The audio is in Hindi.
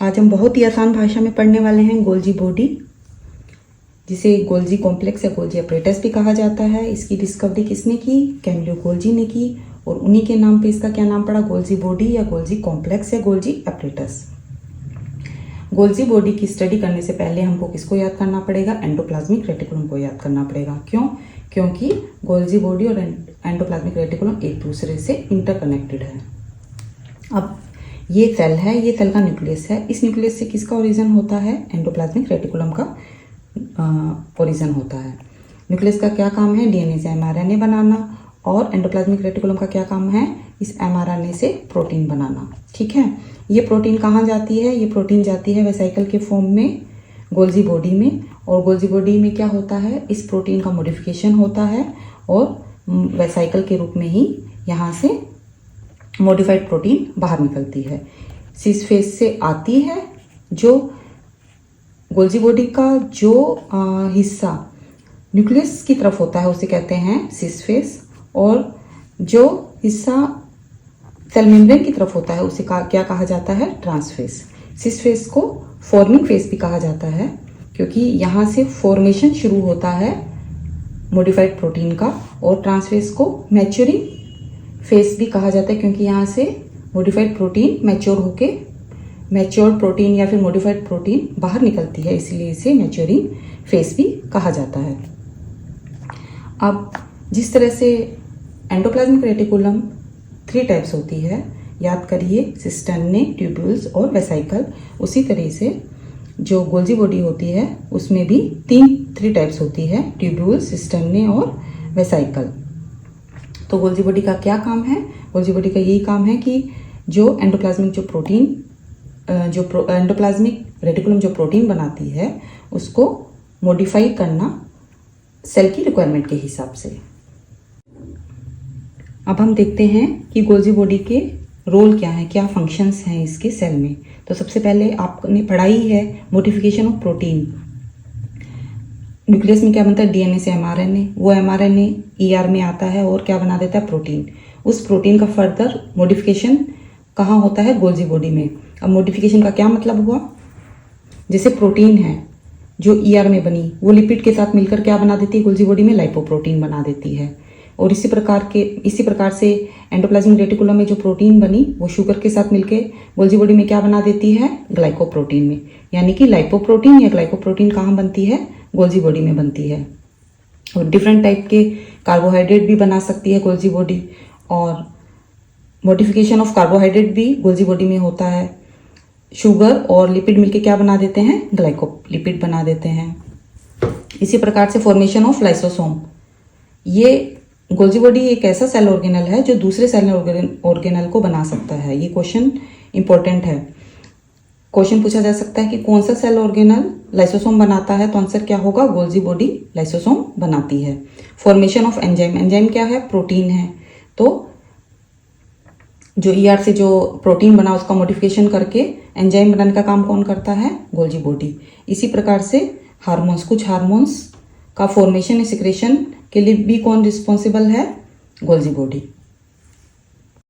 आज हम बहुत ही आसान भाषा में पढ़ने वाले हैं गोल्जी बॉडी, जिसे गोल्जी कॉम्प्लेक्स या गोल्जी अपरेटस भी कहा जाता है। इसकी डिस्कवरी किसने की? कैमिलो गोल्जी ने की, और उन्हीं के नाम पे इसका क्या नाम पड़ा? गोल्जी बॉडी या गोल्जी कॉम्प्लेक्स या गोल्जी अपरेटस। गोल्जी बॉडी की स्टडी करने से पहले हमको किसको याद करना पड़ेगा? एंडोप्लाज्मिक रेटिकुलम को याद करना पड़ेगा। क्यों? क्योंकि गोल्जी बॉडी और एंडोप्लाज्मिक रेटिकुलम एक दूसरे से इंटरकनेक्टेड है। अब ये सेल है, ये सेल का न्यूक्लियस है। इस न्यूक्लियस से किसका ओरिजिन होता है? एंडोप्लाज्मिक रेटिकुलम का ओरिजिन होता है। न्यूक्लियस का क्या काम है? डीएनए से एमआरएनए बनाना, और एंडोप्लाज्मिक रेटिकुलम का क्या काम है? इस एमआरएनए से प्रोटीन बनाना। ठीक है, ये प्रोटीन कहाँ जाती है? ये प्रोटीन जाती है वेसिकल के फॉर्म में गोल्जी बॉडी में, और गोल्जी बॉडी में क्या होता है? इस प्रोटीन का मॉडिफिकेशन होता है, और वेसिकल के रूप में ही यहाँ से मॉडिफाइड प्रोटीन बाहर निकलती है। सिस फेस से आती है। जो गोल्जी बॉडी का जो हिस्सा न्यूक्लियस की तरफ होता है उसे कहते हैं सिस फेस, और जो हिस्सा सेल मेम्ब्रेन की तरफ होता है उसे क्या कहा जाता है? ट्रांसफेस। सिस फेस को फॉर्मिंग फेस भी कहा जाता है, क्योंकि यहाँ से फॉर्मेशन शुरू होता है मॉडिफाइड प्रोटीन का, और ट्रांसफेस को मैच्योरिंग फेस भी कहा जाता है, क्योंकि यहाँ से मॉडिफाइड प्रोटीन मैच्योर होके मैच्योर्ड प्रोटीन या फिर मॉडिफाइड प्रोटीन बाहर निकलती है, इसलिए इसे मैच्योरिंग फेस भी कहा जाता है। अब जिस तरह से एंडोप्लाज्मिक रेटिकुलम 3 टाइप्स होती है, याद करिए, सिस्टर्ने, ट्यूब्यूल्स और वेसिकल, उसी तरह से जो गोल्जी बॉडी होती है उसमें भी 3 टाइप्स होती है, ट्यूब्यूल्स, सिस्टर्ने और वेसिकल। तो गोल्जी बॉडी का क्या काम है? गोल्जी बॉडी का यही काम है कि जो एंडोप्लाज्मिक जो प्रोटीन एंडोप्लाज्मिक रेटिकुलम जो प्रोटीन बनाती है उसको मॉडिफाई करना सेल की रिक्वायरमेंट के हिसाब से। अब हम देखते हैं कि गोल्जी बॉडी के रोल क्या है, क्या फंक्शंस हैं इसके सेल में। तो सबसे पहले आपने पढ़ाई है मॉडिफिकेशन ऑफ प्रोटीन। न्यूक्लियस में क्या बनता है? डीएनए से एमआरएनए, वो एमआरएनए ईआर में आता है और क्या बना देता है? प्रोटीन। उस प्रोटीन का फर्दर मॉडिफिकेशन कहाँ होता है? गोल्जी बॉडी में। अब मॉडिफिकेशन का क्या मतलब हुआ? जैसे प्रोटीन है जो ईआर में बनी, वो लिपिड के साथ मिलकर क्या बना देती है? गोल्जी बॉडी में लाइपोप्रोटीन बना देती है। और इसी प्रकार से एंडोप्लाज्मिक रेटिकुलम में जो प्रोटीन बनी वो शुगर के साथ मिलकर गोल्जी बॉडी में क्या बना देती है? ग्लाइकोप्रोटीन में। यानी कि लाइपोप्रोटीन या ग्लाइकोप्रोटीन कहाँ बनती है? गोल्जी बॉडी में बनती है। और डिफरेंट टाइप के कार्बोहाइड्रेट भी बना सकती है गोल्जी बॉडी, और मॉडिफिकेशन ऑफ कार्बोहाइड्रेट भी गोल्जी बॉडी में होता है। शुगर और लिपिड मिलके क्या बना देते हैं? ग्लाइकोलिपिड बना देते हैं। इसी प्रकार से फॉर्मेशन ऑफ लाइसोसोम, ये गोल्जी बॉडी एक ऐसा सेल ऑर्गेनल है जो दूसरे सेल ऑर्गेनल को बना सकता है। ये क्वेश्चन इंपॉर्टेंट है। क्वेश्चन पूछा जा सकता है कि कौन सा सेल ऑर्गेनल लाइसोसोम बनाता है, तो आंसर क्या होगा? गोल्जी बॉडी लाइसोसोम बनाती है। फॉर्मेशन ऑफ एंजाइम, एंजाइम क्या है? प्रोटीन है। तो जो ईआर से जो प्रोटीन बना उसका मॉडिफिकेशन करके एंजाइम बनाने का काम कौन करता है? Golgi body. इसी प्रकार से हार्मोन्स, कुछ हार्मोन्स का फॉर्मेशन या सिक्रेशन के लिए भी कौन रिस्पॉन्सिबल है? Golgi body.